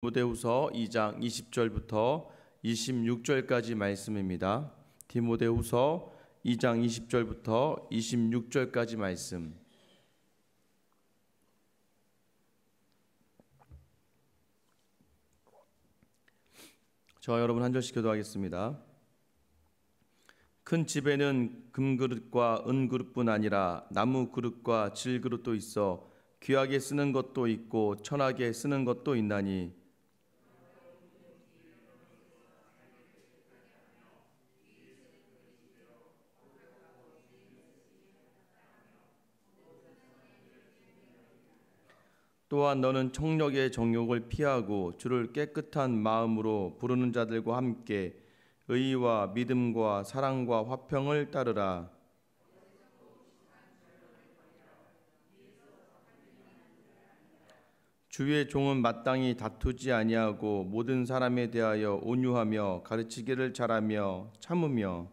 디모데후서 2장 20절부터 26절까지 말씀입니다. 디모데후서 2장 20절부터 26절까지 말씀. 저와 여러분 한 절씩 기도하겠습니다. 큰 집에는 금그릇과 은그릇뿐 아니라 나무 그릇과 질그릇도 있어 귀하게 쓰는 것도 있고 천하게 쓰는 것도 있나니 또한 너는 청력의 정욕을 피하고 주를 깨끗한 마음으로 부르는 자들과 함께 의와 믿음과 사랑과 화평을 따르라. 주의 종은 마땅히 다투지 아니하고 모든 사람에 대하여 온유하며 가르치기를 잘하며 참으며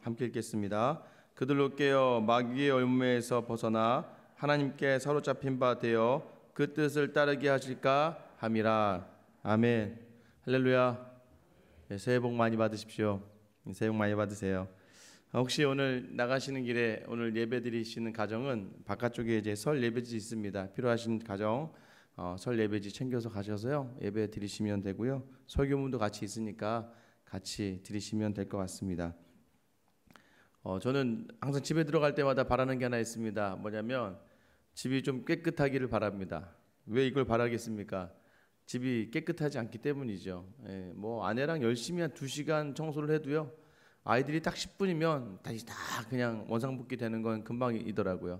함께 읽겠습니다. 그들로 깨어 마귀의 얼무에서 벗어나 하나님께 사로잡힌 바 되어 그 뜻을 따르게 하실까 함이라. 아멘. 할렐루야. 새해 복 많이 받으십시오. 새해 복 많이 받으세요. 혹시 오늘 나가시는 길에 오늘 예배 드리시는 가정은 바깥쪽에 이제 설 예배지 있습니다. 필요하신 가정 설 예배지 챙겨서 가셔서요 예배 드리시면 되고요. 설교문도 같이 있으니까 같이 드리시면 될 것 같습니다. 저는 항상 집에 들어갈 때마다 바라는 게 하나 있습니다. 뭐냐면 집이 좀 깨끗하기를 바랍니다. 왜 이걸 바라겠습니까? 집이 깨끗하지 않기 때문이죠. 뭐 아내랑 열심히 한 2시간 청소를 해도요 아이들이 딱 10분이면 다시 다 그냥 원상복귀 되는 건 금방이더라고요.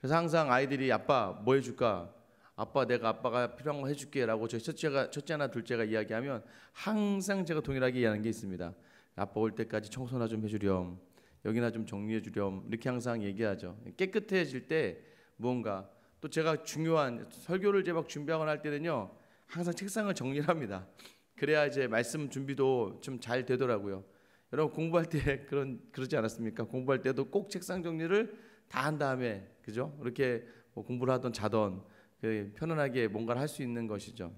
그래서 항상 아이들이 아빠 뭐 해줄까? 아빠 내가 아빠가 필요한 거 해줄게 라고 저희 첫째나 둘째가 이야기하면 항상 제가 동일하게 이해하는 게 있습니다. 아빠 올 때까지 청소나 좀 해주렴, 여기나 좀 정리해 주렴, 이렇게 항상 얘기하죠. 깨끗해질 때 무언가 또 제가 중요한 설교를 이제 막 준비하거나 할 때는요 항상 책상을 정리를 합니다. 그래야 이제 말씀 준비도 좀 잘 되더라고요. 여러분 공부할 때 그러지 않았습니까? 공부할 때도 꼭 책상 정리를 다 한 다음에 그죠? 이렇게 뭐 공부를 하던 자던 편안하게 뭔가를 할 수 있는 것이죠.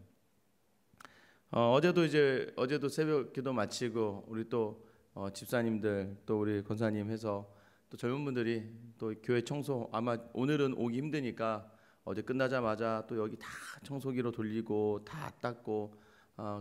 어제도 새벽 기도 마치고 우리 또 집사님들 또 우리 권사님 해서 또 젊은 분들이 또 교회 청소 아마 오늘은 오기 힘드니까 어제 끝나자마자 또 여기 다 청소기로 돌리고 다 닦고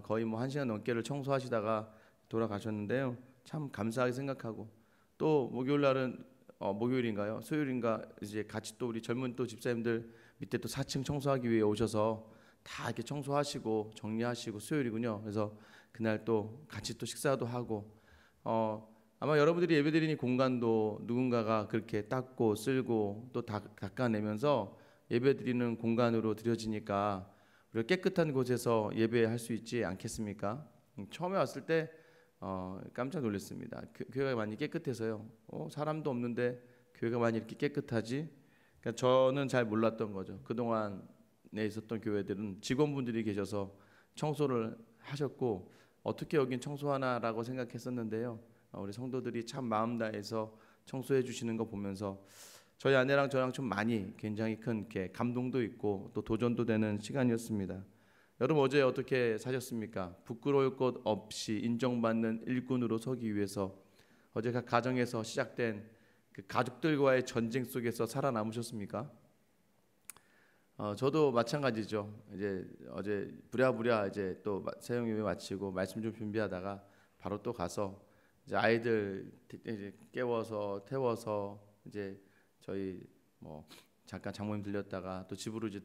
거의 뭐 1시간 넘게를 청소하시다가 돌아가셨는데요. 참 감사하게 생각하고 또 목요일 날은 목요일인가요? 수요일인가 이제 같이 또 우리 젊은 또 집사님들 밑에 또 4층 청소하기 위해 오셔서 다 이렇게 청소하시고 정리하시고 수요일이군요. 그래서 그날 또 같이 또 식사도 하고 아마 여러분들이 예배드리는 공간도 누군가가 그렇게 닦고 쓸고 또 닦아내면서 예배드리는 공간으로 드려지니까 우리가 깨끗한 곳에서 예배할 수 있지 않겠습니까? 처음에 왔을 때 깜짝 놀랐습니다. 교회가 많이 깨끗해서요. 사람도 없는데 교회가 많이 이렇게 깨끗하지? 그러니까 저는 잘 몰랐던 거죠. 그동안에 있었던 교회들은 직원분들이 계셔서 청소를 하셨고 어떻게 여긴 청소하나라고 생각했었는데요. 우리 성도들이 참 마음 다해서 청소해 주시는 거 보면서 저희 아내랑 저랑 좀 많이 굉장히 큰 이렇게 감동도 있고 또 도전도 되는 시간이었습니다. 여러분 어제 어떻게 사셨습니까? 부끄러울 것 없이 인정받는 일꾼으로 서기 위해서 어제 각 가정에서 시작된 그 가족들과의 전쟁 속에서 살아남으셨습니까? 저도 마찬가지죠. 이제 어제 부랴부랴 이제 또 새벽예배 마치고 말씀 좀 준비하다가 바로 또 가서 이제 아이들 이제 깨워서 태워서 이제 저희 뭐 잠깐 장모님 들렸다가 또 집으로 이제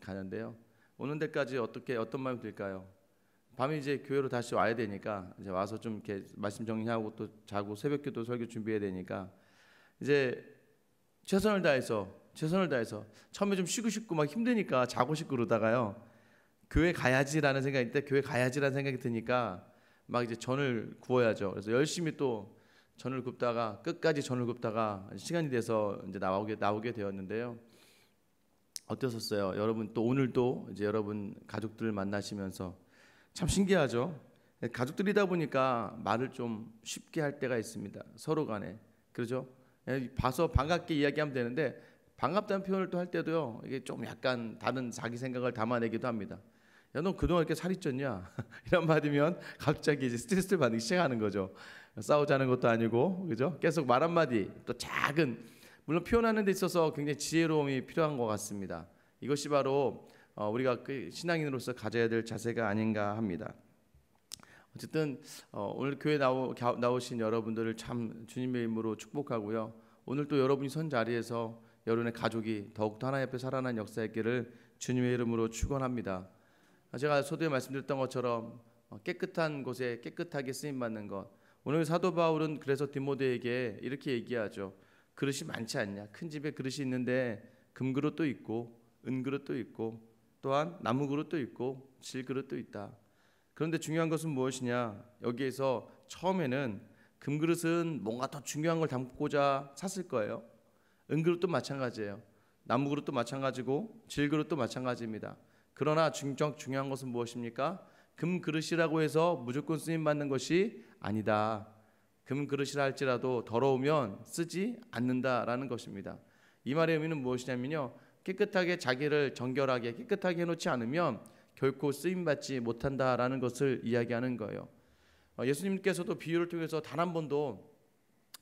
가는데요. 오는 데까지 어떤 마음이 들까요? 밤에 이제 교회로 다시 와야 되니까 이제 와서 좀 이렇게 말씀 정리하고 또 자고 새벽기도 설교 준비해야 되니까 이제 최선을 다해서 처음에 좀 쉬고 싶고 막 힘드니까 자고 싶고 그러다가요 교회 가야지라는 생각이 드니까 막 이제 전을 구워야죠. 그래서 열심히 또 전을 굽다가 끝까지 전을 굽다가 시간이 돼서 이제 나오게 되었는데요. 어떠셨어요? 여러분 또 오늘도 이제 여러분 가족들을 만나시면서 참 신기하죠. 가족들이다 보니까 말을 좀 쉽게 할 때가 있습니다. 서로 간에 그렇죠? 봐서 반갑게 이야기하면 되는데 반갑다는 표현을 또 할 때도요 이게 좀 약간 다른 자기 생각을 담아내기도 합니다. 야, 너 그동안 이렇게 살이 쪘냐? 이런 말 받으면 갑자기 이제 스트레스를 받기 시작하는 거죠. 싸우자는 것도 아니고, 그죠? 계속 말 한마디, 또 작은, 물론 표현하는 데 있어서 굉장히 지혜로움이 필요한 것 같습니다. 이것이 바로 우리가 그 신앙인으로서 가져야 될 자세가 아닌가 합니다. 어쨌든 오늘 교회 나오신 여러분들을 참 주님의 이름으로 축복하고요. 오늘 또 여러분이 선 자리에서 여러분의 가족이 더욱더 하나님 앞에 살아난 역사 있기를 주님의 이름으로 축원합니다. 제가 서두에 말씀드렸던 것처럼 깨끗한 곳에 깨끗하게 쓰임받는 것. 오늘 사도 바울은 그래서 디모데에게 이렇게 얘기하죠. 그릇이 많지 않냐? 큰 집에 그릇이 있는데 금그릇도 있고 은그릇도 있고 또한 나무그릇도 있고 질그릇도 있다. 그런데 중요한 것은 무엇이냐? 여기에서 처음에는 금그릇은 뭔가 더 중요한 걸 담고자 샀을 거예요. 은그릇도 마찬가지예요. 나무그릇도 마찬가지고 질그릇도 마찬가지입니다. 그러나 중요한 것은 무엇입니까? 금그릇이라고 해서 무조건 쓰임받는 것이 아니다. 금그릇이라 할지라도 더러우면 쓰지 않는다라는 것입니다. 이 말의 의미는 무엇이냐면요. 깨끗하게 자기를 정결하게 깨끗하게 해놓지 않으면 결코 쓰임받지 못한다라는 것을 이야기하는 거예요. 예수님께서도 비유를 통해서 단 한 번도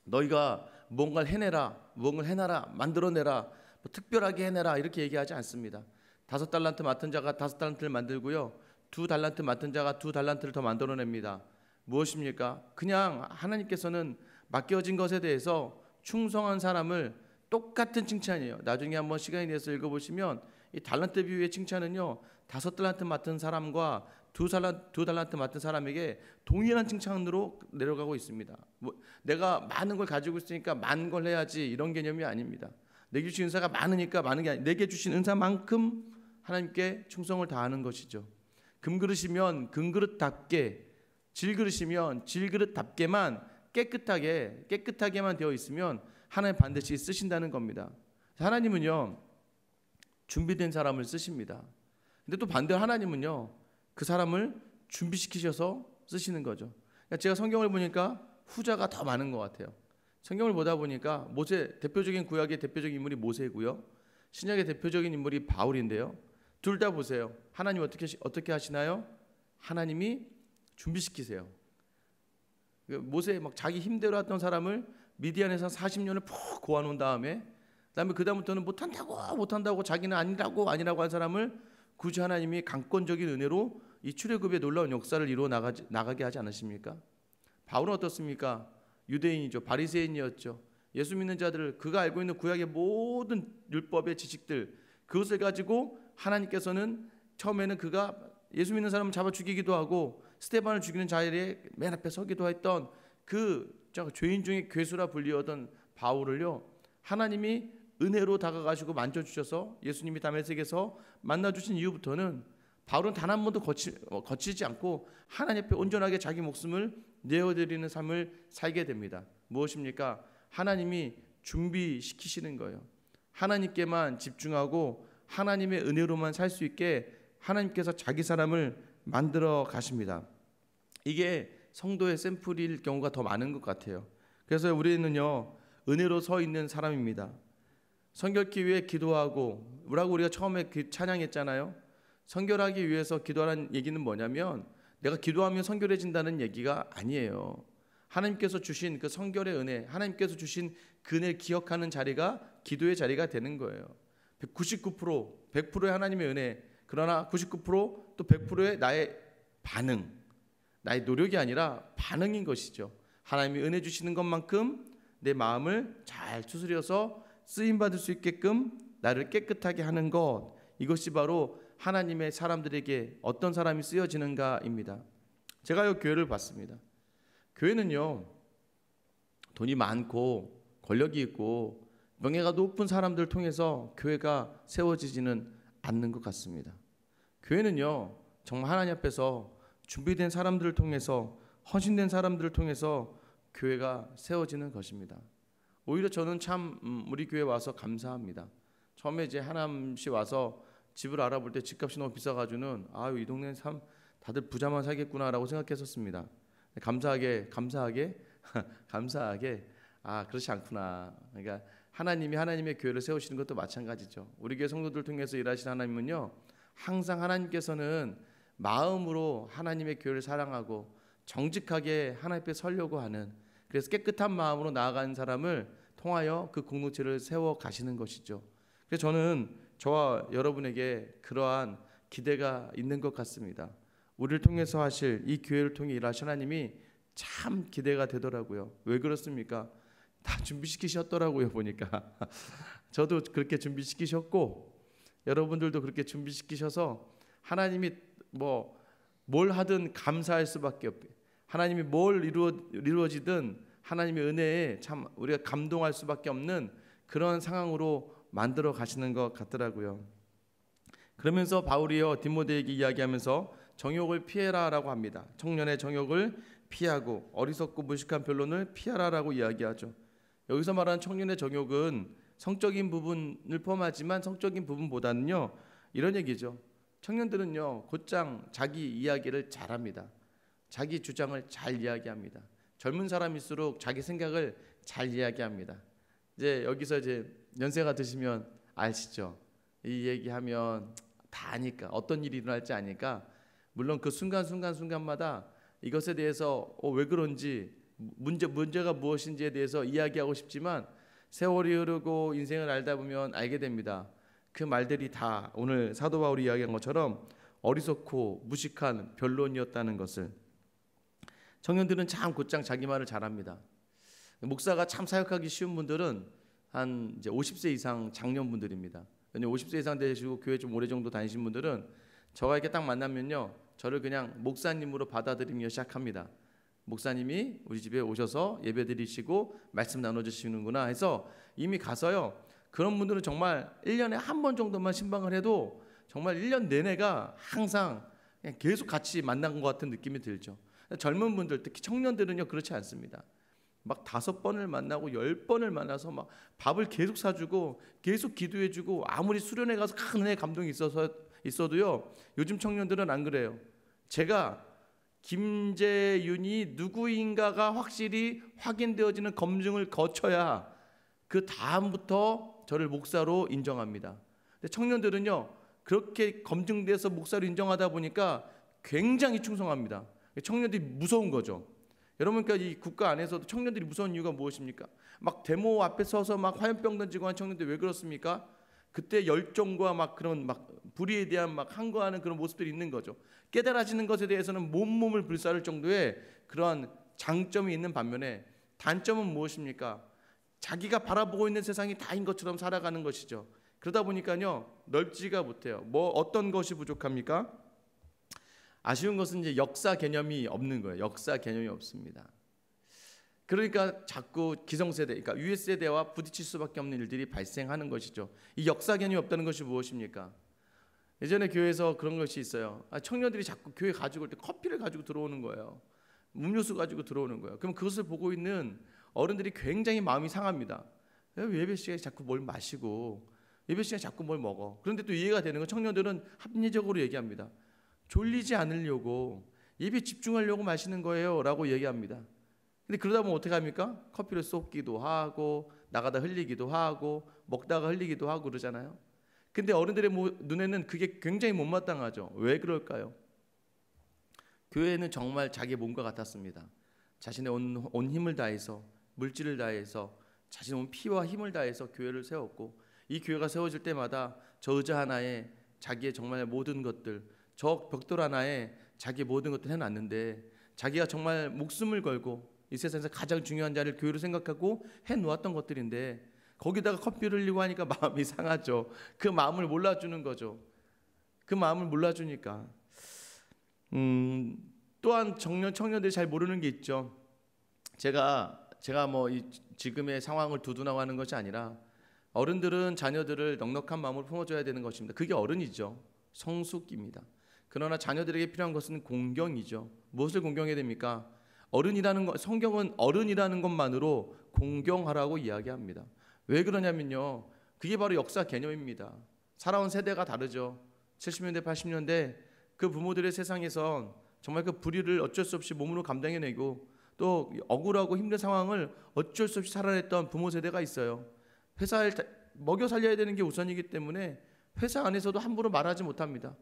너희가 뭔가를 해내라, 무언가를 해놔라, 만들어내라, 뭐 특별하게 해내라 이렇게 얘기하지 않습니다. 5달란트 맡은 자가 5달란트를 만들고요. 2달란트 맡은 자가 2달란트를 더 만들어냅니다. 무엇입니까? 그냥 하나님께서는 맡겨진 것에 대해서 충성한 사람을 똑같은 칭찬이에요. 나중에 한번 시간이 내서 읽어보시면 이 달란트 비유의 칭찬은요. 5달란트 맡은 사람과 2달란트 맡은 사람에게 동일한 칭찬으로 내려가고 있습니다. 내가 많은 걸 가지고 있으니까 많은 걸 해야지 이런 개념이 아닙니다. 내게 주신 은사가 많으니까 많은 게 아니라 내게 주신 은사만큼 하나님께 충성을 다하는 것이죠. 금그릇이면 금그릇답게, 질그릇이면 질그릇답게만 깨끗하게만 되어 있으면 하나님 반드시 쓰신다는 겁니다. 하나님은요 준비된 사람을 쓰십니다. 근데 또 반대로 하나님은요 그 사람을 준비시키셔서 쓰시는 거죠. 그러니까 제가 성경을 보니까 후자가 더 많은 것 같아요. 성경을 보다 보니까 모세, 대표적인 구약의 대표적인 인물이 모세고요. 신약의 대표적인 인물이 바울인데요. 둘 다 보세요. 하나님 어떻게 하시나요? 하나님이 준비시키세요. 모세 막 자기 힘대로 했던 사람을 미디안에서 40년을 푹 고아놓은 다음에 그다음에 그다음부터는 못한다고 자기는 아니라고 한 사람을 굳이 하나님이 강권적인 은혜로 이 출애굽의 놀라운 역사를 이루어 나가게 하지 않으십니까? 바울은 어떻습니까? 유대인이죠. 바리새인이었죠. 예수 믿는 자들을 그가 알고 있는 구약의 모든 율법의 지식들 그것을 가지고 하나님께서는 처음에는 그가 예수 믿는 사람을 잡아 죽이기도 하고 스데반을 죽이는 자리에 맨 앞에 서기도 했던 그 죄인 중에 괴수라 불리우던 바울을요 하나님이 은혜로 다가가시고 만져주셔서 예수님이 다메섹에서 만나주신 이후부터는 바울은 단 한 번도 거치지 않고 하나님 앞에 온전하게 자기 목숨을 내어드리는 삶을 살게 됩니다. 무엇입니까? 하나님이 준비시키시는 거예요. 하나님께만 집중하고 하나님의 은혜로만 살 수 있게 하나님께서 자기 사람을 만들어 가십니다. 이게 성도의 샘플일 경우가 더 많은 것 같아요. 그래서 우리는요 은혜로 서 있는 사람입니다. 성결케 위해 기도하고 뭐라고 우리가 처음에 찬양했잖아요. 성결하기 위해서 기도하는 얘기는 뭐냐면 내가 기도하면 성결해진다는 얘기가 아니에요. 하나님께서 주신 그 성결의 은혜, 하나님께서 주신 그 은혜를 기억하는 자리가 기도의 자리가 되는 거예요. 99%, 100%의 하나님의 은혜, 그러나 99%또 100%의 나의 반응, 나의 노력이 아니라 반응인 것이죠. 하나님이 은혜 주시는 것만큼 내 마음을 잘 추스려서 쓰임받을 수 있게끔 나를 깨끗하게 하는 것, 이것이 바로 하나님의 사람들에게 어떤 사람이 쓰여지는가입니다. 제가 이 교회를 봤습니다. 교회는요 돈이 많고 권력이 있고 명예가 높은 사람들을 통해서 교회가 세워지지는 않는 것 같습니다. 교회는요 정말 하나님 앞에서 준비된 사람들을 통해서 헌신된 사람들을 통해서 교회가 세워지는 것입니다. 오히려 저는 참 우리 교회 와서 감사합니다. 처음에 이제 하남시 와서 집을 알아볼 때 집값이 너무 비싸가지고는 이 동네는 참 다들 부자만 살겠구나라고 생각했었습니다. 감사하게 아, 그렇지 않구나. 그러니까 하나님이 하나님의 교회를 세우시는 것도 마찬가지죠. 우리 교회 성도들 통해서 일하시는 하나님은요, 항상 하나님께서는 마음으로 하나님의 교회를 사랑하고 정직하게 하나님 앞에 서려고 하는, 그래서 깨끗한 마음으로 나아가는 사람을 통하여 그 공동체를 세워 가시는 것이죠. 그래서 저는 저와 여러분에게 그러한 기대가 있는 것 같습니다. 우리를 통해서 하실 이 교회를 통해 일하신 하나님이 참 기대가 되더라고요. 왜 그렇습니까? 다 준비시키셨더라고요, 보니까. 저도 그렇게 준비시키셨고 여러분들도 그렇게 준비시키셔서 하나님이 뭘 하든 감사할 수밖에 없게, 하나님이 뭘 이루어지든 하나님의 은혜에 참 우리가 감동할 수밖에 없는 그런 상황으로 만들어 가시는 것 같더라고요. 그러면서 바울이요 디모데에게 이야기하면서 정욕을 피해라라고 합니다. 청년의 정욕을 피하고 어리석고 무식한 변론을 피하라라고 이야기하죠. 여기서 말하는 청년의 정욕은 성적인 부분을 포함하지만 성적인 부분보다는요 이런 얘기죠. 청년들은요 곧장 자기 이야기를 잘합니다. 자기 주장을 잘 이야기합니다. 젊은 사람일수록 자기 생각을 잘 이야기합니다. 이제 여기서 이제 연세가 드시면 아시죠? 이 얘기하면 다 아니까, 어떤 일이 일어날지 아니까, 물론 그 순간마다 이것에 대해서 왜 그런지, 문제가 무엇인지에 대해서 이야기하고 싶지만 세월이 흐르고 인생을 알다 보면 알게 됩니다. 그 말들이 다 오늘 사도 바울이 이야기한 것처럼 어리석고 무식한 변론이었다는 것을. 청년들은 참 곧장 자기 말을 잘합니다. 목사가 참 사역하기 쉬운 분들은 한 이제 50세 이상 장년분들입니다. 50세 이상 되시고 교회 좀 오래 정도 다니신 분들은 저와 이렇게 딱 만나면요 저를 그냥 목사님으로 받아들이며 시작합니다. 목사님이 우리 집에 오셔서 예배드리시고 말씀 나눠주시는구나 해서 이미 가서요, 그런 분들은 정말 1년에 한 번 정도만 신방을 해도 정말 1년 내내가 항상 그냥 계속 같이 만난 것 같은 느낌이 들죠. 젊은 분들, 특히 청년들은요 그렇지 않습니다. 막 5번을 만나고 10번을 만나서 막 밥을 계속 사주고 계속 기도해주고, 아무리 수련회 가서 큰 은혜 감동이 있어도요 요즘 청년들은 안 그래요. 제가 김재윤이 누구인가가 확실히 확인되어지는 검증을 거쳐야 그 다음부터 저를 목사로 인정합니다. 근데 청년들은요 그렇게 검증돼서 목사로 인정하다 보니까 굉장히 충성합니다. 청년들이 무서운 거죠. 여러분과 이 국가 안에서도 청년들이 무서운 이유가 무엇입니까? 막 데모 앞에 서서 막 화염병 던지고 한 청년들 왜 그렇습니까? 그때 열정과 막 그런 막 불의에 대한 막 항거하는 그런 모습들이 있는 거죠. 깨달아지는 것에 대해서는 몸을 불사를 정도의 그러한 장점이 있는 반면에 단점은 무엇입니까? 자기가 바라보고 있는 세상이 다인 것처럼 살아가는 것이죠. 그러다 보니까요 넓지가 못해요. 어떤 것이 부족합니까? 아쉬운 것은 이제 역사 개념이 없는 거예요. 역사 개념이 없습니다. 그러니까 자꾸 기성세대, 그러니까 유해 세대와 부딪힐 수밖에 없는 일들이 발생하는 것이죠. 이 역사 개념이 없다는 것이 무엇입니까? 예전에 교회에서 그런 것이 있어요. 청년들이 자꾸 교회 가지고 올 때 커피를 가지고 들어오는 거예요. 음료수 가지고 들어오는 거예요. 그럼 그것을 보고 있는 어른들이 굉장히 마음이 상합니다. 예배 시간에 자꾸 뭘 마시고 예배 시간에 자꾸 뭘 먹어. 그런데 또 이해가 되는 건 청년들은 합리적으로 얘기합니다. 졸리지 않으려고, 예배 집중하려고 마시는 거예요 라고 얘기합니다. 근데 그러다 보면 어떻게 합니까? 커피를 쏟기도 하고 나가다 흘리기도 하고 먹다가 흘리기도 하고 그러잖아요. 근데 어른들의 눈에는 그게 굉장히 못마땅하죠. 왜 그럴까요? 교회는 정말 자기 몸과 같았습니다. 자신의 온 힘을 다해서, 물질을 다해서, 자신의 온 피와 힘을 다해서 교회를 세웠고, 이 교회가 세워질 때마다 저 의자 하나에 자기의 정말 모든 것들, 저 벽돌 하나에 자기의 모든 것들 해놨는데, 자기가 정말 목숨을 걸고 이 세상에서 가장 중요한 자리를 교회로 생각하고 해놓았던 것들인데 거기다가 커피를 흘리고 하니까 마음이 상하죠. 그 마음을 몰라주는 거죠. 그 마음을 몰라주니까. 또한 청년들이 잘 모르는 게 있죠. 제가 지금의 상황을 두둔하고 하는 것이 아니라, 어른들은 자녀들을 넉넉한 마음으로 품어줘야 되는 것입니다. 그게 어른이죠. 성숙입니다. 그러나 자녀들에게 필요한 것은 공경이죠. 무엇을 공경해야 됩니까? 성경은 어른이라는 것만으로 공경하라고 이야기합니다. 왜 그러냐면요, 그게 바로 역사 개념입니다. 살아온 세대가 다르죠. 70년대 80년대 그 부모들의 세상에선 정말 그 불의를 어쩔 수 없이 몸으로 감당해내고, 또 억울하고 힘든 상황을 어쩔 수 없이 살아냈던 부모 세대가 있어요. 회사를 먹여 살려야 되는 게 우선이기 때문에 회사 안에서도 함부로 말하지 못합니다.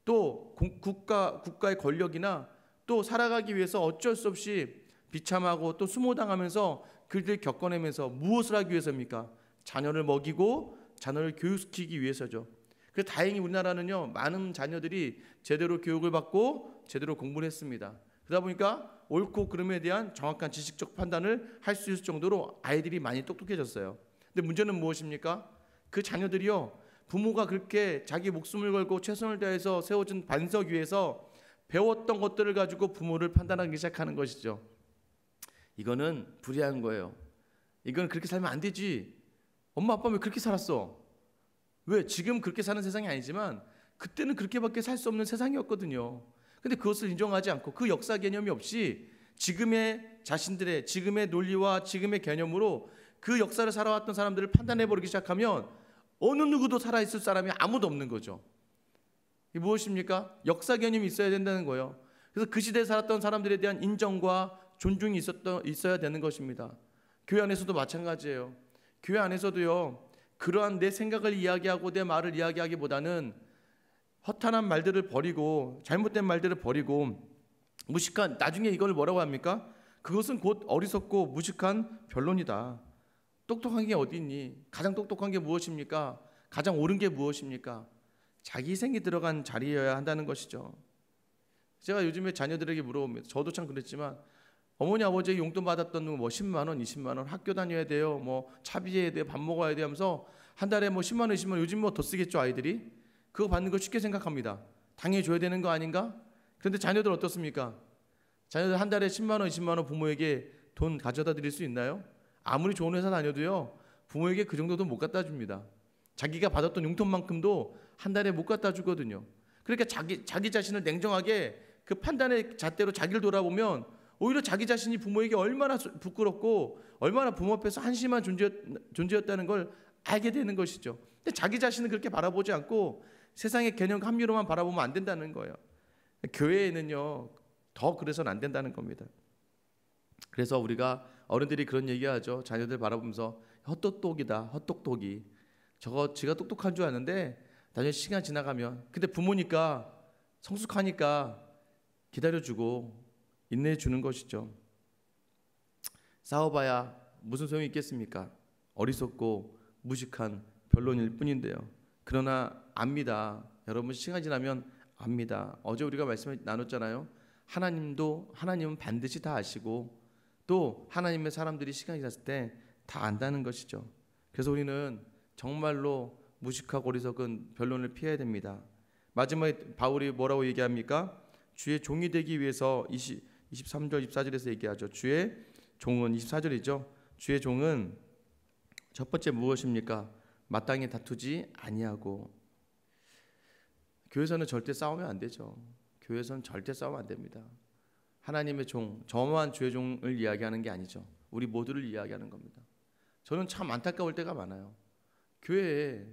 또 국가의 권력이나 또 살아가기 위해서 어쩔 수 없이 비참하고 또 수모당하면서 그들을 겪어내면서 무엇을 하기 위해서입니까? 자녀를 먹이고 자녀를 교육시키기 위해서죠. 그래서 다행히 우리나라는요, 많은 자녀들이 제대로 교육을 받고 제대로 공부를 했습니다. 그러다 보니까 옳고 그름에 대한 정확한 지식적 판단을 할 수 있을 정도로 아이들이 많이 똑똑해졌어요. 근데 문제는 무엇입니까? 그 자녀들이요, 부모가 그렇게 자기 목숨을 걸고 최선을 다해서 세워준 반석 위에서 배웠던 것들을 가지고 부모를 판단하기 시작하는 것이죠. 이거는 불의한 거예요. 이건 그렇게 살면 안 되지. 엄마 아빠 왜 그렇게 살았어? 왜? 지금 그렇게 사는 세상이 아니지만 그때는 그렇게밖에 살 수 없는 세상이었거든요. 근데 그것을 인정하지 않고 그 역사 개념이 없이 지금의 자신들의 지금의 논리와 지금의 개념으로 그 역사를 살아왔던 사람들을 판단해버리기 시작하면 어느 누구도 살아있을 사람이 아무도 없는 거죠. 이게 무엇입니까? 역사 개념이 있어야 된다는 거예요. 그래서 그 시대에 살았던 사람들에 대한 인정과 존중이 있어야 되는 것입니다. 교회 안에서도 마찬가지예요. 교회 안에서도요, 그러한 내 생각을 이야기하고 내 말을 이야기하기보다는 허탄한 말들을 버리고 잘못된 말들을 버리고 무식한, 나중에 이걸 뭐라고 합니까? 그것은 곧 어리석고 무식한 변론이다. 똑똑한 게 어디 있니? 가장 똑똑한 게 무엇입니까? 가장 옳은 게 무엇입니까? 자기 희생이 들어간 자리여야 한다는 것이죠. 제가 요즘에 자녀들에게 물어봅니다. 저도 참 그랬지만 어머니 아버지에게 용돈 받았던 뭐 10만 원, 20만 원, 학교 다녀야 돼요, 뭐 차비해야 돼요, 밥 먹어야 돼요 하면서 한 달에 뭐 10만 원, 20만 원, 요즘 뭐 더 쓰겠죠 아이들이. 그거 받는 거 쉽게 생각합니다. 당연히 줘야 되는 거 아닌가? 그런데 자녀들 어떻습니까? 자녀들 한 달에 10만 원, 20만 원 부모에게 돈 가져다 드릴 수 있나요? 아무리 좋은 회사 다녀도요, 부모에게 그 정도도 못 갖다 줍니다. 자기가 받았던 용돈만큼도 한 달에 못 갖다 주거든요. 그러니까 자기 자신을 냉정하게 그 판단의 잣대로 자기를 돌아보면 오히려 자기 자신이 부모에게 얼마나 부끄럽고 얼마나 부모 앞에서 한심한 존재였다는 걸 알게 되는 것이죠. 근데 자기 자신은 그렇게 바라보지 않고 세상의 개념 합리로만 바라보면 안 된다는 거예요. 교회에는요, 더 그래서는 안 된다는 겁니다. 그래서 우리가 어른들이 그런 얘기하죠. 자녀들 바라보면서 헛똑똑이다, 헛똑똑이. 저거 지가 똑똑한 줄 아는데 나중에 시간 지나가면, 근데 부모니까 성숙하니까 기다려주고 인내해주는 것이죠. 싸워봐야 무슨 소용이 있겠습니까? 어리석고 무식한 변론일 뿐인데요. 그러나 압니다. 여러분, 시간 지나면 압니다. 어제 우리가 말씀을 나눴잖아요. 하나님은 반드시 다 아시고 또 하나님의 사람들이 시간이 지났을 때 다 안다는 것이죠. 그래서 우리는 정말로 무식하고 어리석은 변론을 피해야 됩니다. 마지막에 바울이 뭐라고 얘기합니까? 주의 종이 되기 위해서 23절 24절에서 얘기하죠. 주의 종은 24절이죠. 주의 종은 첫 번째 무엇입니까? 마땅히 다투지 아니하고. 교회에서는 절대 싸우면 안 되죠. 교회에서는 절대 싸우면 안 됩니다. 하나님의 종, 저만 주의 종을 이야기하는 게 아니죠. 우리 모두를 이야기하는 겁니다. 저는 참 안타까울 때가 많아요. 교회에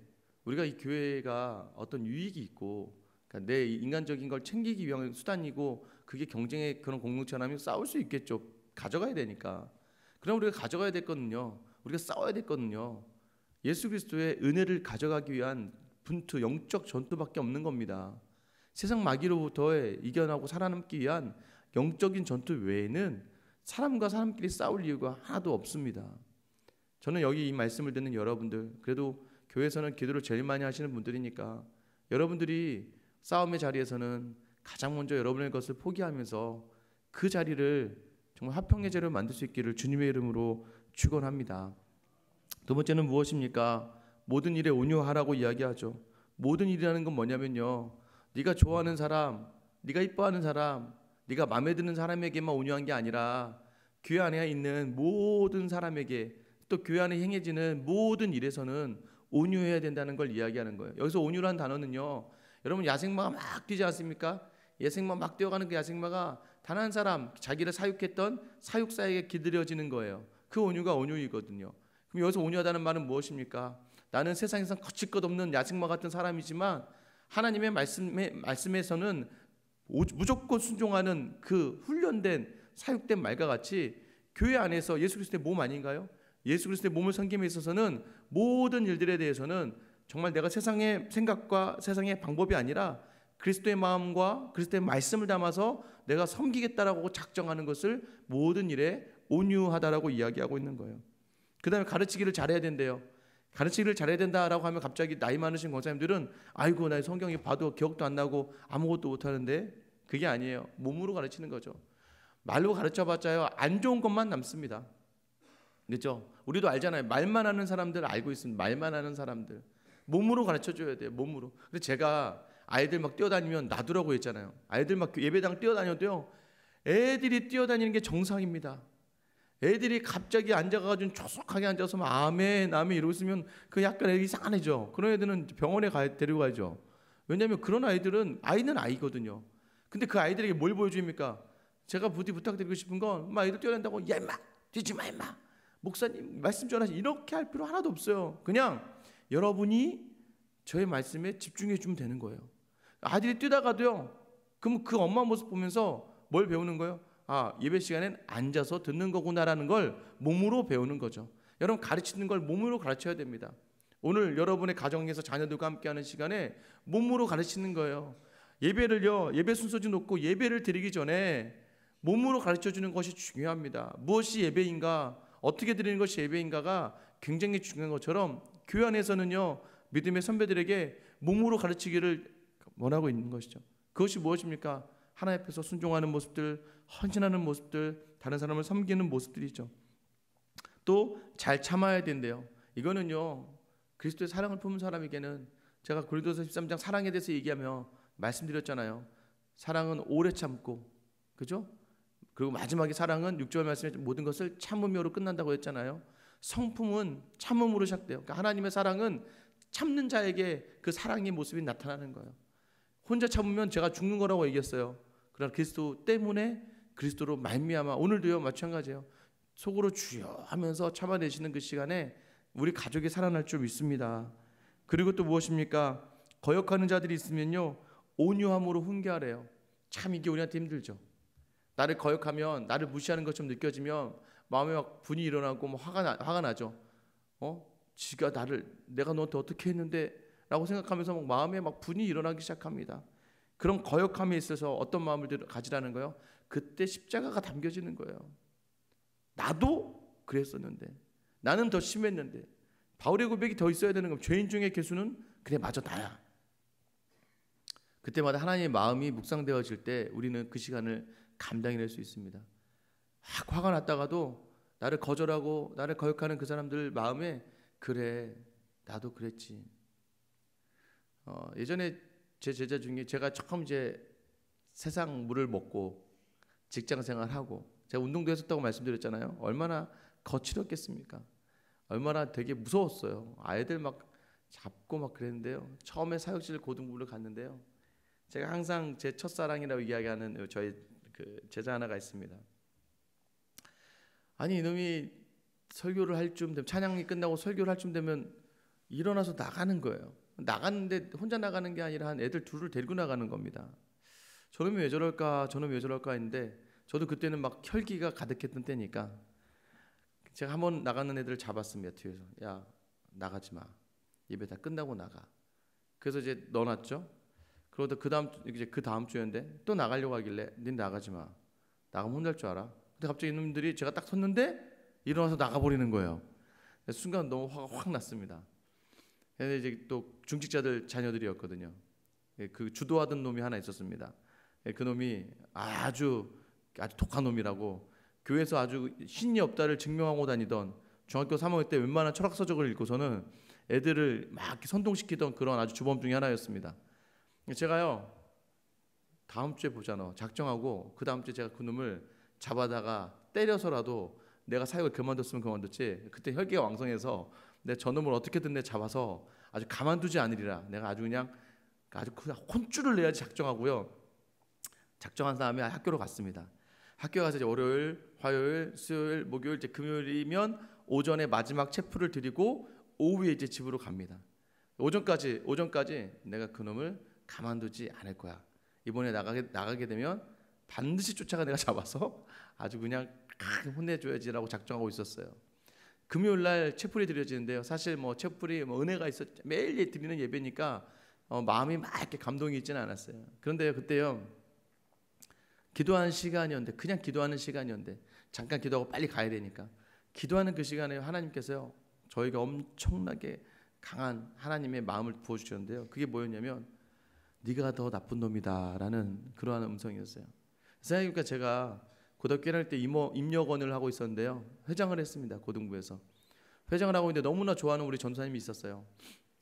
우리가 이 교회가 어떤 유익이 있고, 그러니까 내 인간적인 걸 챙기기 위한 수단이고, 그게 경쟁의 그런 공동체라면 싸울 수 있겠죠. 가져가야 되니까. 그럼 우리가 가져가야 됐거든요. 우리가 싸워야 됐거든요. 예수 그리스도의 은혜를 가져가기 위한 분투, 영적 전투밖에 없는 겁니다. 세상 마귀로부터 이겨나고 살아남기 위한 영적인 전투 외에는 사람과 사람끼리 싸울 이유가 하나도 없습니다. 저는 여기 이 말씀을 듣는 여러분들, 그래도 교회에서는 기도를 제일 많이 하시는 분들이니까 여러분들이 싸움의 자리에서는 가장 먼저 여러분의 것을 포기하면서 그 자리를 정말 화평의 자리로 만들 수 있기를 주님의 이름으로 축원합니다. 두 번째는 무엇입니까? 모든 일에 온유하라고 이야기하죠. 모든 일이라는 건 뭐냐면요, 네가 좋아하는 사람, 네가 이뻐하는 사람, 네가 마음에 드는 사람에게만 온유한 게 아니라 교회 안에 있는 모든 사람에게, 또 교회 안에 행해지는 모든 일에서는 온유해야 된다는 걸 이야기하는 거예요. 여기서 온유라는 단어는요, 여러분 야생마가 막 뛰지 않습니까? 야생마 막 뛰어가는 그 야생마가 단 한 사람, 자기를 사육했던 사육사에게 기다려지는 거예요. 그 온유가 온유이거든요. 그럼 여기서 온유하다는 말은 무엇입니까? 나는 세상에서 거칠 것 없는 야생마 같은 사람이지만 하나님의 말씀에서는 무조건 순종하는 그 훈련된 사육된 말과 같이 교회 안에서 예수 그리스도의 몸 아닌가요? 예수 그리스도의 몸을 섬김에 있어서는 모든 일들에 대해서는 정말 내가 세상의 생각과 세상의 방법이 아니라 그리스도의 마음과 그리스도의 말씀을 담아서 내가 섬기겠다라고 작정하는 것을 모든 일에 온유하다라고 이야기하고 있는 거예요. 그 다음에 가르치기를 잘해야 된대요. 가르치기를 잘해야 된다라고 하면 갑자기 나이 많으신 권사님들은 아이고 나 성경이 봐도 기억도 안 나고 아무것도 못하는데, 그게 아니에요. 몸으로 가르치는 거죠. 말로 가르쳐봤자요 안 좋은 것만 남습니다. 그렇죠? 우리도 알잖아요. 말만 하는 사람들 알고 있습니다. 말만 하는 사람들 몸으로 가르쳐줘야 돼요. 몸으로. 근데 제가 아이들 막 뛰어다니면 놔두라고 했잖아요. 아이들 막 예배당 뛰어다녀도요 애들이 뛰어다니는 게 정상입니다. 애들이 갑자기 앉아가지고 조속하게 앉아서 막 아멘 아멘 이러고 있으면 그 약간 애기 이상하죠. 그런 애들은 병원에 데리고 가죠. 왜냐하면 그런 아이들은 아이는 아이거든요. 근데 그 아이들에게 뭘 보여줍니까? 제가 부디 부탁드리고 싶은 건 막 애들 뛰어다닌다고 야 임마 뛰지 마 임마 목사님 말씀 전하시 이렇게 할 필요 하나도 없어요. 그냥 여러분이 저의 말씀에 집중해 주면 되는 거예요. 아들이 뛰다가도요 그럼 그 엄마 모습 보면서 뭘 배우는 거예요? 아, 예배 시간엔 앉아서 듣는 거구나라는 걸 몸으로 배우는 거죠. 여러분 가르치는 걸 몸으로 가르쳐야 됩니다. 오늘 여러분의 가정에서 자녀들과 함께하는 시간에 몸으로 가르치는 거예요. 예배를요 예배 순서지 놓고 예배를 드리기 전에 몸으로 가르쳐주는 것이 중요합니다. 무엇이 예배인가, 어떻게 드리는 것이 예배인가가 굉장히 중요한 것처럼 교회 안에서는요 믿음의 선배들에게 몸으로 가르치기를 원하고 있는 것이죠. 그것이 무엇입니까? 하나님 앞에서 순종하는 모습들, 헌신하는 모습들, 다른 사람을 섬기는 모습들이죠. 또 잘 참아야 된대요. 이거는요 그리스도의 사랑을 품은 사람에게는, 제가 고린도서 13장 사랑에 대해서 얘기하며 말씀드렸잖아요. 사랑은 오래 참고, 그죠? 그리고 마지막에 사랑은 6절 말씀에 모든 것을 참으며로 끝난다고 했잖아요. 성품은 참음으로 시작돼요. 그러니까 하나님의 사랑은 참는 자에게 그 사랑의 모습이 나타나는 거예요. 혼자 참으면 제가 죽는 거라고 얘기했어요. 그러나 그리스도 때문에, 그리스도로 말미암아 오늘도요 마찬가지예요. 속으로 주여 하면서 참아내시는 그 시간에 우리 가족이 살아날 줄 믿습니다. 그리고 또 무엇입니까? 거역하는 자들이 있으면요 온유함으로 훈계하래요. 참 이게 우리한테 힘들죠. 나를 거역하면, 나를 무시하는 것처럼 느껴지면 마음에 막 분이 일어나고 뭐 화가 나죠. 지가 내가 너한테 어떻게 했는데 라고 생각하면서 막 마음에 막 분이 일어나기 시작합니다. 그런 거역함에 있어서 어떤 마음을 가지라는 거예요? 그때 십자가가 담겨지는 거예요. 나도 그랬었는데, 나는 더 심했는데, 바울의 고백이 더 있어야 되는 겁니다. 죄인 중에 괴수는 그래 맞아 나야. 그때마다 하나님의 마음이 묵상되어질 때 우리는 그 시간을 감당해낼 수 있습니다. 막 화가 났다가도 나를 거절하고 나를 거역하는 그 사람들 마음에 그래 나도 그랬지. 예전에 제 제자 중에 제가 처음 이제 세상 물을 먹고 직장 생활하고 제가 운동도 했었다고 말씀드렸잖아요. 얼마나 거칠었겠습니까? 얼마나 되게 무서웠어요. 아이들 막 잡고 막 그랬는데요. 처음에 사역실 고등부를 갔는데요. 제가 항상 제 첫사랑이라고 이야기하는 저희 그 제자 하나가 있습니다. 아니 이놈이 설교를 할 쯤 되면, 찬양이 끝나고 설교를 할 쯤 되면 일어나서 나가는 거예요. 나갔는데 혼자 나가는 게 아니라 한 애들 둘을 데리고 나가는 겁니다. 저놈이 왜 저럴까 했는데 저도 그때는 막 혈기가 가득했던 때니까 제가 한번 나가는 애들을 잡았습니다. 뒤에서 야 나가지 마, 예배 다 끝나고 나가. 그래서 이제 넣어놨죠. 그러다 그 다음 주였는데 또 나가려고 하길래 닌 나가지 마, 나가면 혼날 줄 알아. 근데 갑자기 이놈들이 제가 딱 섰는데 일어나서 나가버리는 거예요. 순간 너무 화가 확 났습니다. 근데 이제 또 중직자들 자녀들이었거든요. 그 주도하던 놈이 하나 있었습니다. 그 놈이 아주 독한 놈이라고 교회에서 아주 신이 없다를 증명하고 다니던, 중학교 3학년 때 웬만한 철학 서적을 읽고서는 애들을 막 선동시키던 그런 아주 주범 중에 하나였습니다. 제가요 다음 주에 보자 너 작정하고 그 다음 주에 제가 그 놈을 잡아다가 때려서라도 내가 사역을 그만뒀으면 그만뒀지, 그때 혈기가 왕성해서 내가 저놈을 어떻게든 내 잡아서 아주 가만두지 않으리라. 내가 아주 그냥 그 혼쭐을 내야지 작정하고요. 작정한 다음에 학교로 갔습니다. 학교 가서 이제 월요일, 화요일, 수요일, 목요일, 이제 금요일이면 오전에 마지막 체프를 드리고 오후에 이제 집으로 갑니다. 오전까지 내가 그놈을 가만두지 않을 거야. 이번에 나가게 되면 반드시 쫓아가 내가 잡아서 아주 그냥 혼내줘야지라고 작정하고 있었어요. 금요일 날 채플이 드려지는데요. 사실 뭐 채플이 뭐 은혜가 있었 매일 드리는 예배니까 마음이 막 이렇게 감동이 있지는 않았어요. 그런데 그때요, 기도하는 시간이었는데, 그냥 기도하는 시간이었는데, 잠깐 기도하고 빨리 가야 되니까 기도하는 그 시간에 하나님께서요, 저희가 엄청나게 강한 하나님의 마음을 부어주셨는데요. 그게 뭐였냐면 네가 더 나쁜 놈이다라는 그러한 음성이었어요. 생각해보니까 제가 고등학교 1학년 때 임력원을 하고 있었는데요. 회장을 했습니다. 고등부에서 회장을 하고 있는데 너무나 좋아하는 우리 전사님이 있었어요.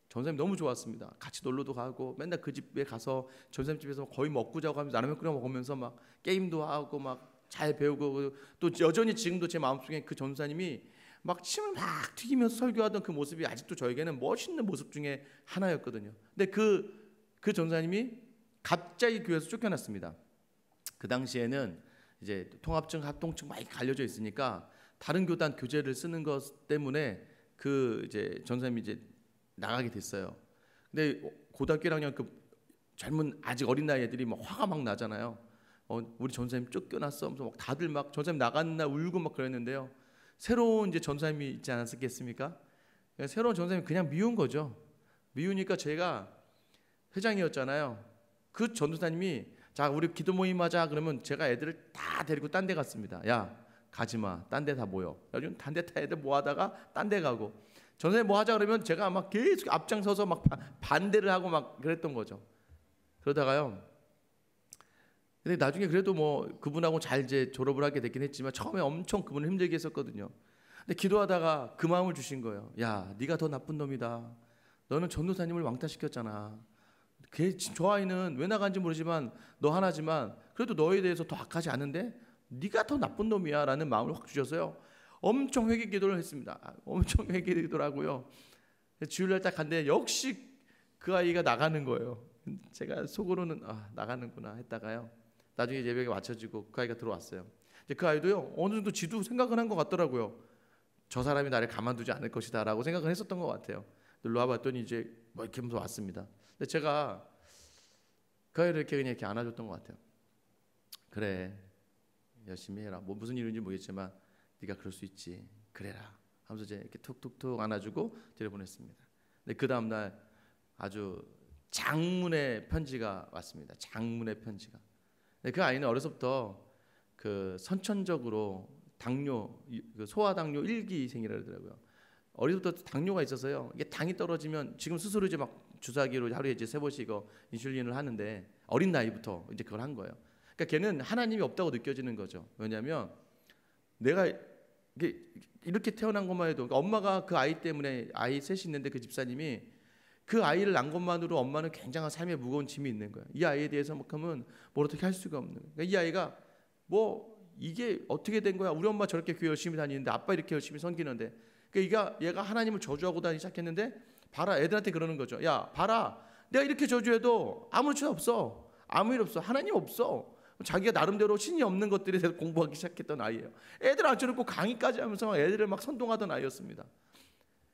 전사님 너무 좋았습니다. 같이 놀러도 가고 맨날 그 집에 가서 전사님 집에서 거의 먹고 자고 하면서 라면 끓여 먹으면서 막 게임도 하고 막 잘 배우고, 또 여전히 지금도 제 마음속에 그 전사님이 막 침을 막 튀기면서 설교하던 그 모습이 아직도 저에게는 멋있는 모습 중에 하나였거든요. 근데 그 전사님이 갑자기 교회에서 쫓겨났습니다. 그 당시에는 이제 통합증, 합동증 많이 갈려져 있으니까 다른 교단 교재를 쓰는 것 때문에 그 이제 전사님이 이제 나가게 됐어요. 근데 고등학교 1학년 그 젊은 아직 어린 나이 애들이 막 화가 막 나잖아요. 우리 전사님 쫓겨났어. 하면서 막 다들 막 전사님 나가는 날 울고 막 그랬는데요. 새로운 이제 전사님이 있지 않았겠습니까? 새로운 전사님이 그냥 미운 거죠. 미우니까 제가 회장이었잖아요. 그 전도사님이 자 우리 기도 모임 하자 그러면 제가 애들을 다 데리고 딴 데 갔습니다. 야 가지마, 딴 데 다 모여. 요즘 딴 데 다 애들 모아다가 딴 데 가고, 전사님 뭐 하자 그러면 제가 막 계속 앞장서서 막 반대를 하고 막 그랬던 거죠. 그러다가요, 근데 나중에 그래도 뭐 그분하고 잘 이제 졸업을 하게 됐긴 했지만 처음에 엄청 그분을 힘들게 했었거든요. 근데 기도하다가 그 마음을 주신 거예요. 야 네가 더 나쁜 놈이다. 너는 전도사님을 왕따시켰잖아. 저 아이는 왜 나간지 모르지만 너 하나지만 그래도 너에 대해서 더 악하지 않은데 네가 더 나쁜 놈이야 라는 마음을 확 주셔서요, 엄청 회개 기도를 했습니다. 엄청 회개 기도를 하고요, 주일날 딱 갔는데 역시 그 아이가 나가는 거예요. 제가 속으로는 나가는구나 했다가요, 나중에 예배가 맞춰지고 그 아이가 들어왔어요. 이제 그 아이도요 어느 정도 지도 생각을 한 것 같더라고요. 저 사람이 나를 가만두지 않을 것이다 라고 생각을 했었던 것 같아요. 놀러 와봤더니 이제 뭐 이렇게 하면서 왔습니다. 근데 제가 그 아이를 이렇게 그냥 이렇게 안아줬던 것 같아요. 그래 열심히 해라. 뭐 무슨 일인지 모르겠지만 네가 그럴 수 있지. 그래라 하면서 이제 이렇게 툭툭툭 안아주고 데려보냈습니다. 근데 그 다음날 아주 장문의 편지가 왔습니다. 장문의 편지가. 근데 그 아이는 어려서부터 그 선천적으로 당뇨, 그 소아당뇨 1기생이라 그러더라고요. 어려서부터 당뇨가 있어서요. 이게 당이 떨어지면 지금 스스로 이제 막 주사기로 하루에 이제 3번씩 인슐린을 하는데 어린 나이부터 이제 그걸 한 거예요. 그러니까 걔는 하나님이 없다고 느껴지는 거죠. 왜냐하면 내가 이렇게 태어난 것만 해도, 그러니까 엄마가 그 아이 때문에, 아이 셋이 있는데 그 집사님이 그 아이를 낳은 것만으로 엄마는 굉장한 삶의 무거운 짐이 있는 거예요. 이 아이에 대해서만큼은 뭘 어떻게 할 수가 없는 거예요. 그러니까 이 아이가 뭐 이게 어떻게 된 거야? 우리 엄마 저렇게 교회 열심히 다니는데 아빠 이렇게 열심히 섬기는데, 그러니까 얘가 하나님을 저주하고 다니기 시작했는데, 봐라 애들한테 그러는 거죠. 야 봐라 내가 이렇게 저주해도 아무렇지 없어. 아무 일 없어. 하나님 없어. 자기가 나름대로 신이 없는 것들에 대해서 공부하기 시작했던 아이예요. 애들 앉혀놓고 강의까지 하면서 애들을 막 선동하던 아이였습니다.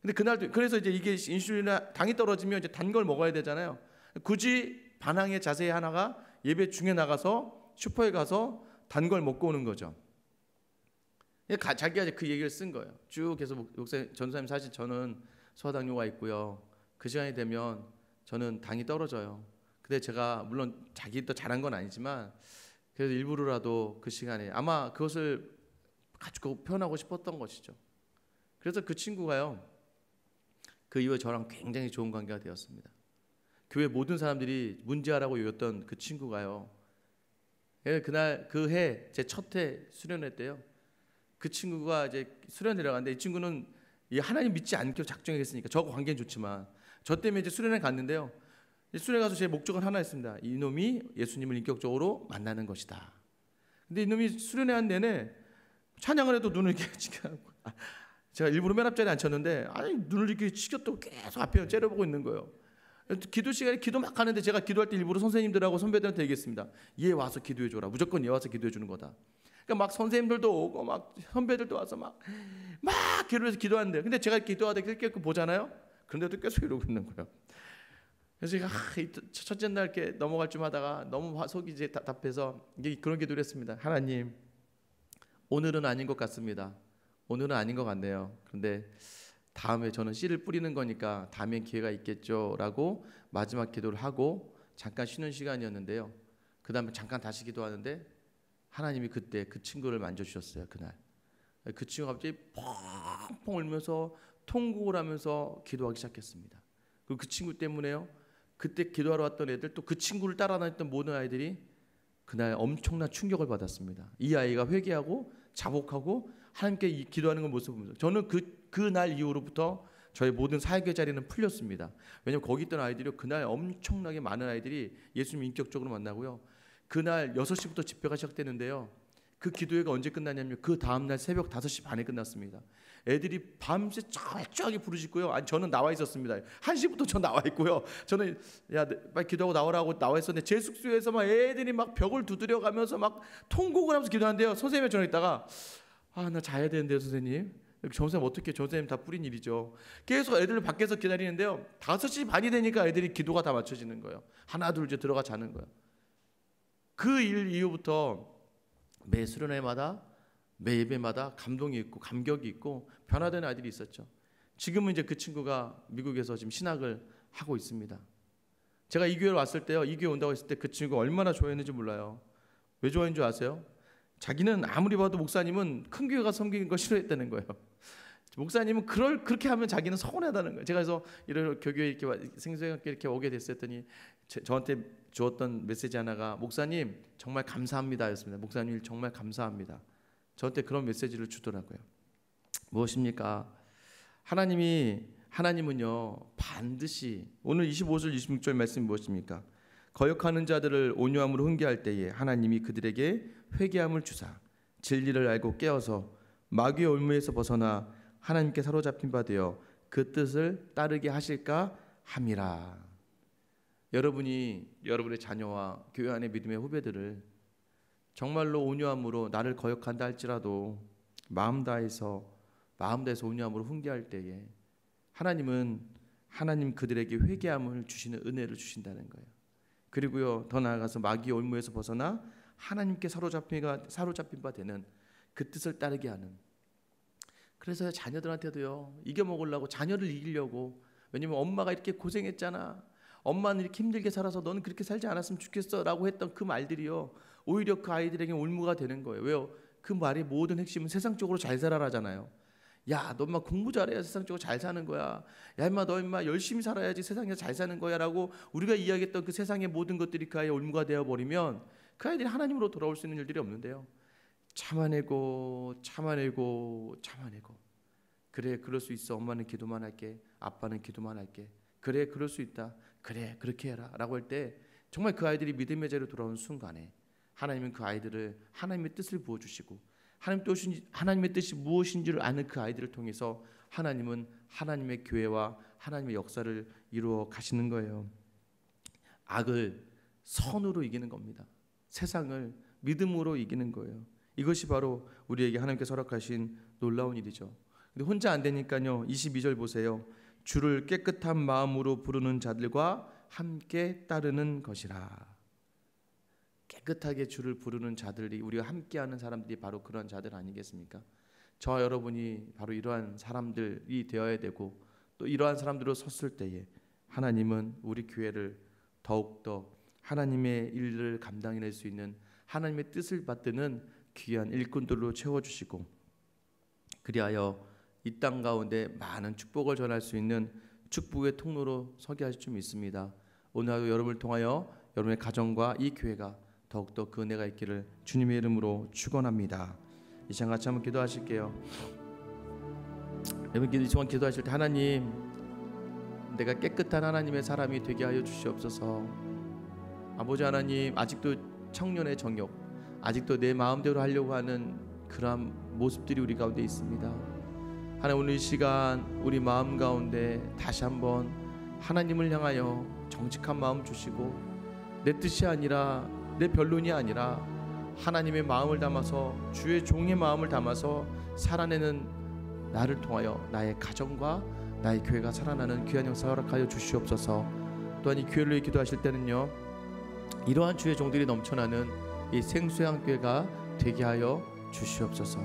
근데 그날도 그래서 이제 이게 인슐린이나 당이 떨어지면 이제 단 걸 먹어야 되잖아요. 굳이 반항의 자세 하나가 예배 중에 나가서 슈퍼에 가서 단 걸 먹고 오는 거죠. 자기가 그 얘기를 쓴 거예요. 쭉 해서 목사님, 전사님 사실 저는 소아당뇨가 있고요. 그 시간이 되면 저는 당이 떨어져요. 근데 제가 물론 자기도 잘한 건 아니지만 그래도 일부러라도 그 시간에 아마 그것을 가지고 표현하고 싶었던 것이죠. 그래서 그 친구가요, 그 이후에 저랑 굉장히 좋은 관계가 되었습니다. 교회 모든 사람들이 문제아라고 여겼던 그 친구가요, 그날 그 해 제 첫 해 수련회 때요, 그 친구가 이제 수련 내려갔는데, 이 친구는 하나님 믿지 않기로 작정했으니까 저하고 관계는 좋지만 저 때문에 이제 수련회 갔는데요, 수련회 가서 제 목적은 하나였습니다. 이놈이 예수님을 인격적으로 만나는 것이다. 근데 이놈이 수련회 한 내내 찬양을 해도 눈을 이렇게 치켜하고, 제가 일부러 맨 앞자리에 앉혔는데 아니 눈을 이렇게 치켰다고 계속 앞에 째려보고 있는 거예요. 기도 시간에 기도 막 하는데 제가 기도할 때 일부러 선생님들하고 선배들한테 얘기했습니다. 얘 와서 기도해줘라. 무조건 얘 와서 기도해주는 거다. 그러니까 막 선생님들도 오고 막 선배들도 와서 막 기도해서 기도하는데, 근데 제가 기도하다 이렇게 보잖아요. 그런데도 계속 이러고 있는 거예요. 그래서 제가 첫째 날 이렇게 넘어갈 쯤 하다가 너무 속이 이제 답답해서 이게 그런 기도를 했습니다. 하나님, 오늘은 아닌 것 같습니다. 오늘은 아닌 것 같네요. 그런데 다음에 저는 씨를 뿌리는 거니까 다음엔 기회가 있겠죠 라고 마지막 기도를 하고 잠깐 쉬는 시간이었는데요. 그 다음에 잠깐 다시 기도하는데 하나님이 그때 그 친구를 만져주셨어요. 그날 그 친구가 갑자기 펑펑 울면서 통곡을 하면서 기도하기 시작했습니다. 그리고 그 친구 때문에요, 그때 기도하러 왔던 애들, 또 그 친구를 따라다녔던 모든 아이들이 그날 엄청난 충격을 받았습니다. 이 아이가 회개하고 자복하고 하나님께 기도하는 걸 모습을 보면서 저는 그날 이후로부터 저의 모든 사역의 자리는 풀렸습니다. 왜냐하면 거기 있던 아이들이 그날 엄청나게 많은 아이들이 예수님 인격적으로 만나고요. 그날 6시부터 집회가 시작되는데요. 그 기도회가 언제 끝나냐면 그 다음날 새벽 5시 반에 끝났습니다. 애들이 밤새 쫙쫙이 부르짖고요. 아니 저는 나와 있었습니다. 1시부터 저 나와 있고요. 저는 야 빨리 기도하고 나오라고 나와 있었는데 제 숙소에서 막 애들이 막 벽을 두드려 가면서 막 통곡을 하면서 기도하는데요. 선생님이 전화 있다가 아 나 자야 되는데요 선생님. 선생님 어떻게, 선생님 다 뿌린 일이죠. 계속 애들을 밖에서 기다리는데요. 5시 반이 되니까 애들이 기도가 다 맞춰지는 거예요. 하나 둘 이제 들어가 자는 거예요. 그 일 이후부터 매 수련회마다 매 예배마다 감동이 있고 감격이 있고 변화되는 아이들이 있었죠. 지금은 이제 그 친구가 미국에서 지금 신학을 하고 있습니다. 제가 이 교회로 왔을 때요, 이 교회 온다고 했을 때 그 친구가 얼마나 좋아했는지 몰라요. 왜 좋아했는 줄 아세요? 자기는 아무리 봐도 목사님은 큰 교회 가서 섬기는 거 싫어했다는 거예요. 목사님은 그렇게 하면 자기는 서운하다는 거예요. 제가 그래서 이런 교회에 이렇게 생생하게 이렇게 오게 됐었더니 저한테 주었던 메시지 하나가 목사님 정말 감사합니다였습니다. 목사님 정말 감사합니다. 저한테 그런 메시지를 주더라고요. 무엇입니까? 하나님은요 반드시 오늘 25절 26절 말씀이 무엇입니까? 거역하는 자들을 온유함으로 훈계할 때에 하나님이 그들에게 회개함을 주사 진리를 알고 깨어서 마귀의 올무에서 벗어나 하나님께 사로잡힌 바 되어 그 뜻을 따르게 하실까 함이라. 여러분이 여러분의 자녀와 교회 안의 믿음의 후배들을 정말로 온유함으로 나를 거역한다 할지라도 마음 다해서 온유함으로 훈계할 때에 하나님 그들에게 회개함을 주시는 은혜를 주신다는 거예요. 그리고요 더 나아가서 마귀의 올무에서 벗어나 하나님께 사로잡힌 바 되는 그 뜻을 따르게 하는. 그래서 자녀들한테도요 이겨먹으려고, 자녀를 이기려고, 왜냐면 엄마가 이렇게 고생했잖아, 엄마는 이렇게 힘들게 살아서 너는 그렇게 살지 않았으면 좋겠어 라고 했던 그 말들이요 오히려 그 아이들에게 올무가 되는 거예요. 왜요? 그 말의 모든 핵심은 세상적으로 잘 살아라잖아요. 야 너 인마 공부 잘해야 세상적으로 잘 사는 거야. 야 인마 너 인마 열심히 살아야지 세상에서 잘 사는 거야 라고 우리가 이야기했던 그 세상의 모든 것들이 그 아이의 올무가 되어버리면 그 아이들이 하나님으로 돌아올 수 있는 일들이 없는데요. 참아내고 그래 그럴 수 있어. 엄마는 기도만 할게. 아빠는 기도만 할게. 그래 그럴 수 있다. 그래 그렇게 해라 라고 할 때 정말 그 아이들이 믿음의 자리로 돌아오는 순간에 하나님은 그 아이들을 하나님의 뜻을 부어주시고 하나님의 뜻이 무엇인지를 아는 그 아이들을 통해서 하나님은 하나님의 교회와 하나님의 역사를 이루어 가시는 거예요. 악을 선으로 이기는 겁니다. 세상을 믿음으로 이기는 거예요. 이것이 바로 우리에게 하나님께서 허락하신 놀라운 일이죠. 근데 혼자 안 되니까요 22절 보세요. 주를 깨끗한 마음으로 부르는 자들과 함께 따르는 것이라. 깨끗하게 주를 부르는 자들이, 우리가 함께하는 사람들이 바로 그런 자들 아니겠습니까? 저와 여러분이 바로 이러한 사람들이 되어야 되고, 또 이러한 사람들로 섰을 때에 하나님은 우리 교회를 더욱더 하나님의 일을 감당해낼 수 있는, 하나님의 뜻을 받드는 귀한 일꾼들로 채워주시고, 그리하여 이 땅 가운데 많은 축복을 전할 수 있는 축복의 통로로 서게 하실 줄 믿습니다. 오늘 하루 여러분을 통하여 여러분의 가정과 이 교회가 더욱더 그 은혜가 있기를 주님의 이름으로 축원합니다. 이 시간 같이 한번 기도하실게요. 여러분 이 시간 기도하실 때 하나님, 내가 깨끗한 하나님의 사람이 되게 하여 주시옵소서. 아버지 하나님, 아직도 청년의 정욕, 아직도 내 마음대로 하려고 하는 그러한 모습들이 우리 가운데 있습니다. 하나님, 오늘 이 시간 우리 마음 가운데 다시 한번 하나님을 향하여 정직한 마음 주시고, 내 뜻이 아니라 내 변론이 아니라 하나님의 마음을 담아서, 주의 종의 마음을 담아서 살아내는 나를 통하여 나의 가정과 나의 교회가 살아나는 귀한 역사 허락하여 주시옵소서. 또한 이 교회를 위해 기도하실 때는요, 이러한 주의 종들이 넘쳐나는 이 생수양 교회가 되게 하여 주시옵소서.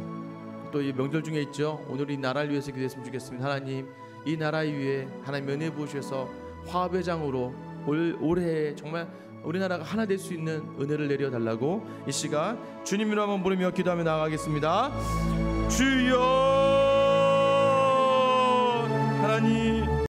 또 이 명절 중에 있죠. 오늘 이 나라를 위해서 기도했으면 좋겠습니다. 하나님, 이 나라 위에 하나님 은혜 부으셔서 화합의 장으로 올해 정말 우리나라가 하나 될 수 있는 은혜를 내려 달라고 이 시간 주님 이름 한번 부르며 기도하며 나아가겠습니다. 주여, 하나님